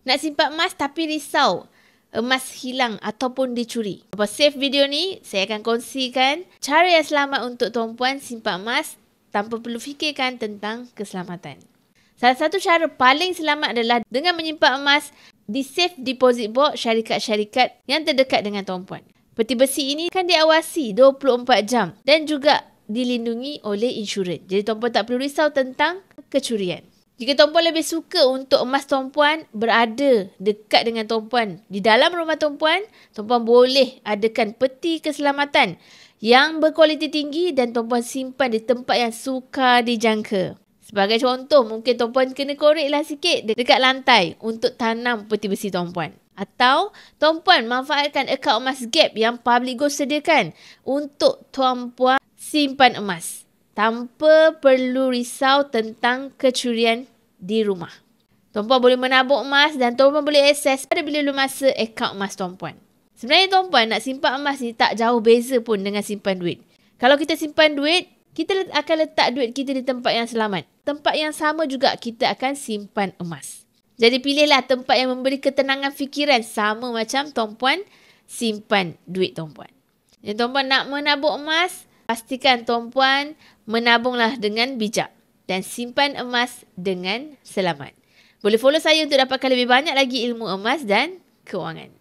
Nak simpan emas tapi risau emas hilang ataupun dicuri. Lepas save video ni, saya akan kongsikan cara yang selamat untuk tuan-puan simpan emas tanpa perlu fikirkan tentang keselamatan. Salah satu cara paling selamat adalah dengan menyimpan emas di safe deposit box syarikat-syarikat yang terdekat dengan tuan-puan. Peti besi ini kan diawasi 24 jam dan juga dilindungi oleh insurans. Jadi tuan-puan tak perlu risau tentang kecurian. Jika tuan-puan lebih suka untuk emas tuan-puan berada dekat dengan tuan-puan di dalam rumah tuan-puan, tuan-puan boleh adakan peti keselamatan yang berkualiti tinggi dan tuan-puan simpan di tempat yang sukar dijangka. Sebagai contoh, mungkin tuan-puan kena koreklah sikit dekat lantai untuk tanam peti besi tuan-puan. Atau tuan-puan manfaatkan akaun emas gap yang Public Gold sediakan untuk tuan-puan simpan emas tanpa perlu risau tentang kecurian di rumah. Tuan-puan boleh menabung emas dan tuan-puan boleh akses pada bila-bila masa akaun emas tuan-puan. Sebenarnya tuan-puan nak simpan emas ni tak jauh beza pun dengan simpan duit. Kalau kita simpan duit, kita akan letak duit kita di tempat yang selamat. Tempat yang sama juga kita akan simpan emas. Jadi pilihlah tempat yang memberi ketenangan fikiran sama macam tuan-puan simpan duit tuan-puan. Jadi tuan-puan nak menabung emas, pastikan tuan-puan menabunglah dengan bijak dan simpan emas dengan selamat. Boleh follow saya untuk dapatkan lebih banyak lagi ilmu emas dan kewangan.